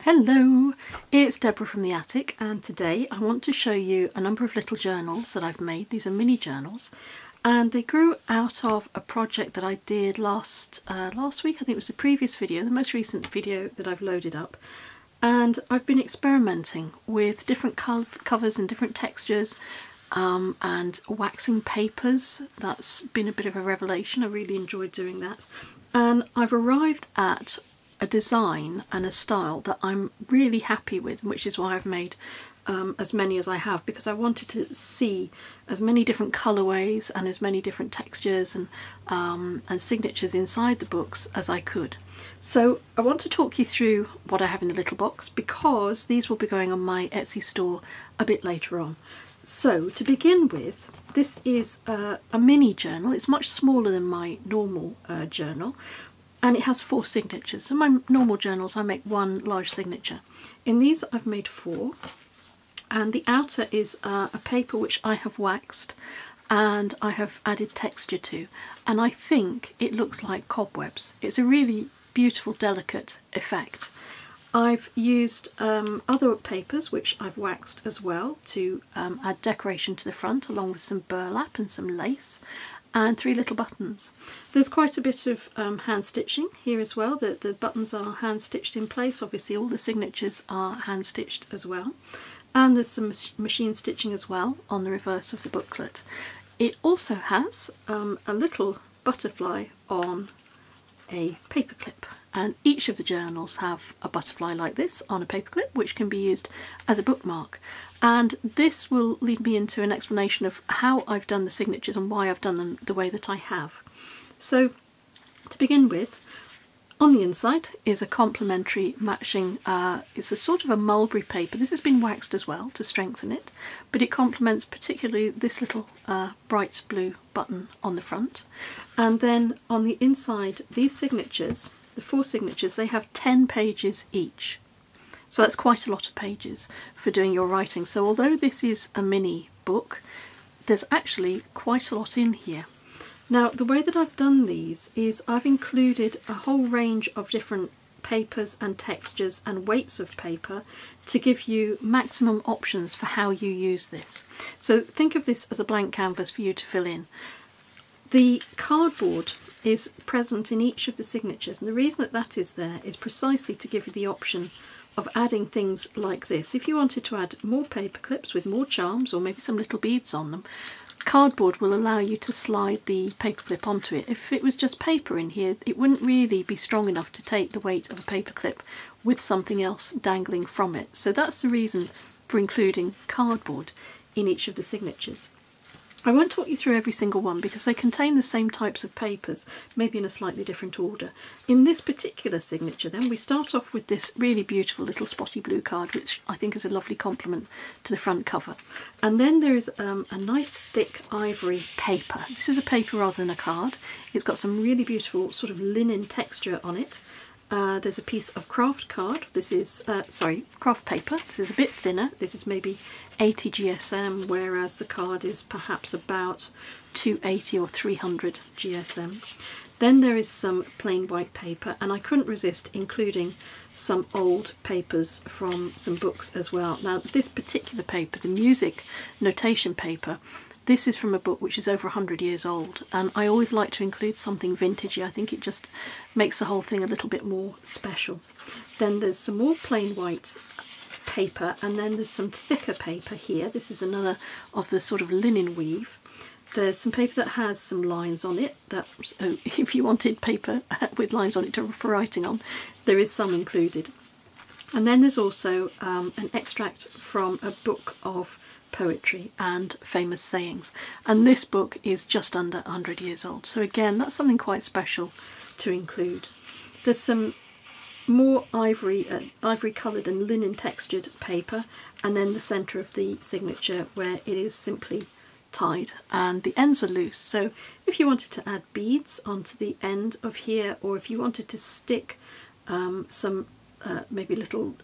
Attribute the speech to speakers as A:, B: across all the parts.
A: Hello, it's Deborah from the attic, and today I want to show you a number of little journals that I've made. These are mini journals, and they grew out of a project that I did last week. I think it was the previous video, the most recent video that I've loaded up. And I've been experimenting with different covers and different textures and waxing papers. That's been a bit of a revelation. I really enjoyed doing that. And I've arrived at a design and a style that I'm really happy with, which is why I've made as many as I have, because I wanted to see as many different colourways and as many different textures and signatures inside the books as I could. So I want to talk you through what I have in the little box, because these will be going on my Etsy store a bit later on. So to begin with, this is a mini journal. It's much smaller than my normal journal, and it has 4 signatures. So my normal journals I make 1 large signature. In these I've made 4, and the outer is a paper which I have waxed and I have added texture to, and I think it looks like cobwebs. It's a really beautiful, delicate effect. I've used other papers which I've waxed as well to add decoration to the front, along with some burlap and some lace and 3 little buttons. There's quite a bit of hand stitching here as well. The buttons are hand stitched in place. Obviously all the signatures are hand stitched as well, and there's some machine stitching as well on the reverse of the booklet. It also has a little butterfly on a paperclip, and each of the journals have a butterfly like this on a paperclip, which can be used as a bookmark. And this will lead me into an explanation of how I've done the signatures and why I've done them the way that I have. So to begin with, on the inside is a complementary matching, it's a sort of a mulberry paper. This has been waxed as well to strengthen it, but it complements particularly this little bright blue button on the front. And then on the inside, these signatures, the 4 signatures, they have 10 pages each. So that's quite a lot of pages for doing your writing. So although this is a mini book, there's actually quite a lot in here. Now the way that I've done these is I've included a whole range of different papers and textures and weights of paper to give you maximum options for how you use this. So think of this as a blank canvas for you to fill in. The cardboard is present in each of the signatures, and the reason that that is there is precisely to give you the option of adding things like this. If you wanted to add more paper clips with more charms or maybe some little beads on them, cardboard will allow you to slide the paperclip onto it. If it was just paper in here, it wouldn't really be strong enough to take the weight of a paperclip with something else dangling from it. So that's the reason for including cardboard in each of the signatures. I won't talk you through every single one because they contain the same types of papers, maybe in a slightly different order. In this particular signature then, we start off with this really beautiful little spotty blue card, which I think is a lovely complement to the front cover. And then there is a nice thick ivory paper. This is a paper rather than a card. It's got some really beautiful sort of linen texture on it. There's a piece of craft card. This is, craft paper. This is a bit thinner. This is maybe 80 GSM, whereas the card is perhaps about 280 or 300 GSM. Then there is some plain white paper, and I couldn't resist including some old papers from some books as well. Now this particular paper, the music notation paper, this is from a book which is over 100 years old, and I always like to include something vintagey. I think it just makes the whole thing a little bit more special. Then there's some more plain white paper, and then there's some thicker paper here. This is another of the sort of linen weave. There's some paper that has some lines on it, that if you wanted paper with lines on it for writing on, there is some included. And then there's also an extract from a book of poetry and famous sayings, and this book is just under 100 years old, so again that's something quite special to include. There's some more ivory coloured and linen textured paper, and then the centre of the signature where it is simply tied and the ends are loose. So if you wanted to add beads onto the end of here, or if you wanted to stick some maybe little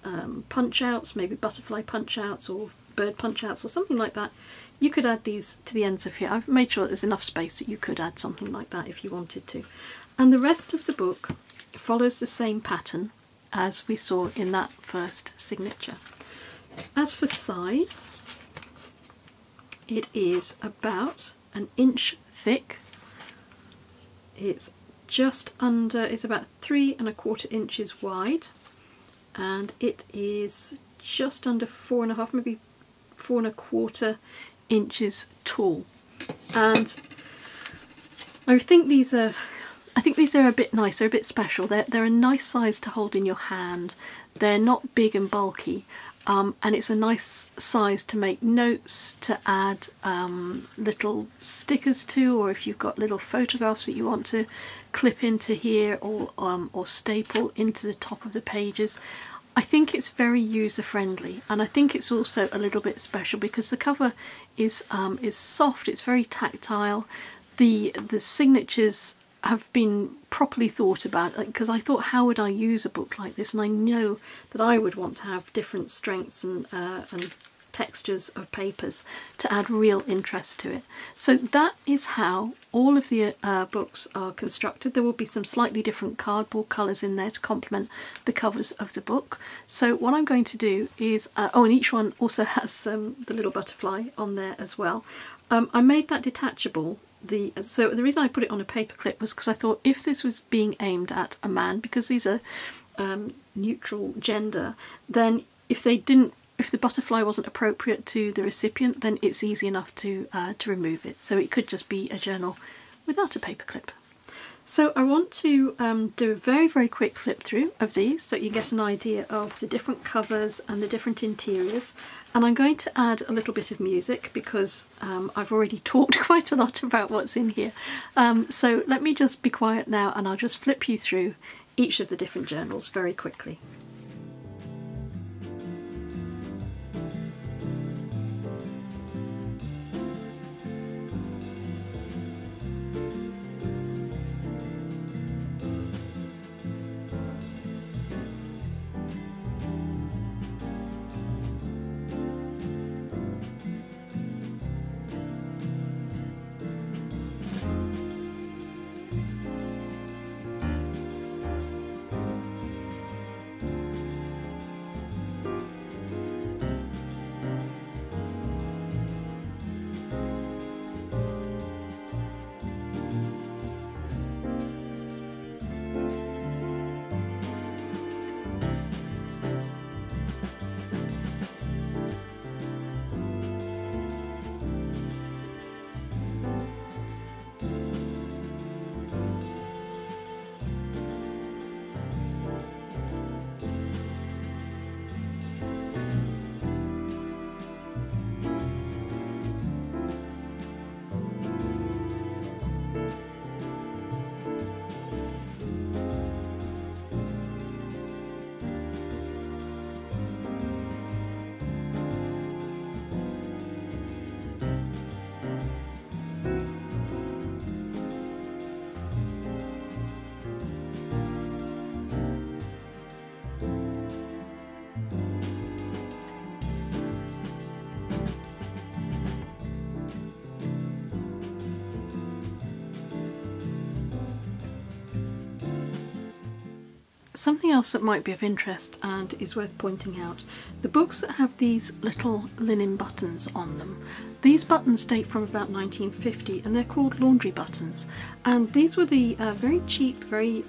A: punch outs, maybe butterfly punch outs or bird punch outs or something like that, you could add these to the ends of here. I've made sure that there's enough space that you could add something like that if you wanted to. And the rest of the book follows the same pattern as we saw in that first signature. As for size, it is about an inch thick. It's just under, it's about 3¼ inches wide, and it is just under 4½, maybe 4¼ inches tall. And I think these are a bit nice, they're a bit special. They're a nice size to hold in your hand. They're not big and bulky, and it's a nice size to make notes, to add little stickers to, or if you've got little photographs that you want to clip into here, or staple into the top of the pages. I think it's very user-friendly, and I think it's also a little bit special because the cover is soft, it's very tactile. The signatures have been properly thought about, because I thought, how would I use a book like this? And I know that I would want to have different strengths and textures of papers to add real interest to it. So that is how all of the books are constructed. There will be some slightly different cardboard colours in there to complement the covers of the book. So what I'm going to do is, oh, and each one also has the little butterfly on there as well. I made that detachable. So the reason I put it on a paper clip was because I thought, if this was being aimed at a man, because these are neutral gender, then if the butterfly wasn't appropriate to the recipient, then it's easy enough to remove it. So it could just be a journal without a paper clip. So I want to do a very, very quick flip through of these so you get an idea of the different covers and the different interiors. And I'm going to add a little bit of music because I've already talked quite a lot about what's in here. So let me just be quiet now, and I'll just flip you through each of the different journals very quickly. Something else that might be of interest and is worth pointing out, the books that have these little linen buttons on them, these buttons date from about 1950 and they're called laundry buttons, and these were the very cheap, very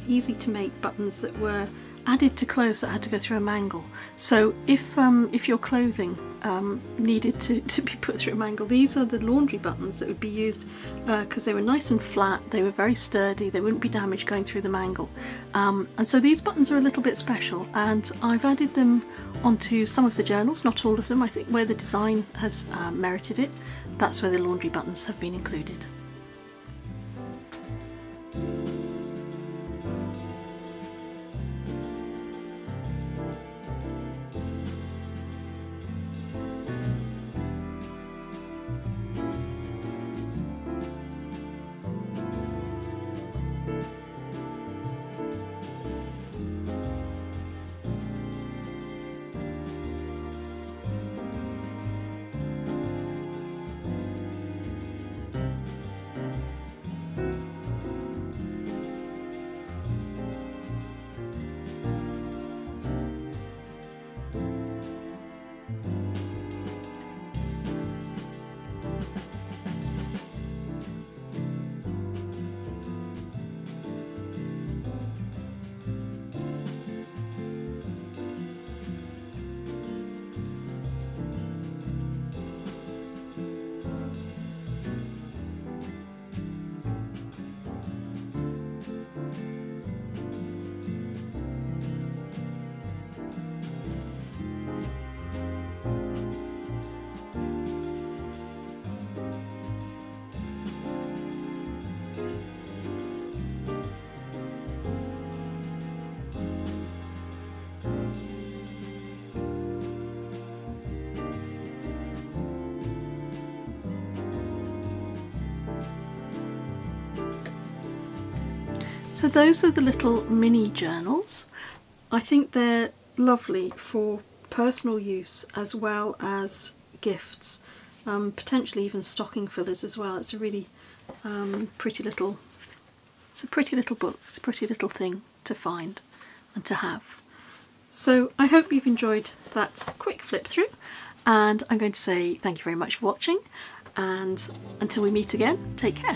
A: easy to make buttons that were added to clothes that had to go through a mangle. So if your clothing needed to be put through a mangle, these are the laundry buttons that would be used because they were nice and flat, they were very sturdy, they wouldn't be damaged going through the mangle. And so these buttons are a little bit special, and I've added them onto some of the journals, not all of them. I think where the design has merited it, that's where the laundry buttons have been included. So those are the little mini journals. I think they're lovely for personal use as well as gifts, potentially even stocking fillers as well. It's a really pretty little book. It's a pretty little thing to find and to have. So I hope you've enjoyed that quick flip through, and I'm going to say thank you very much for watching, and until we meet again, take care.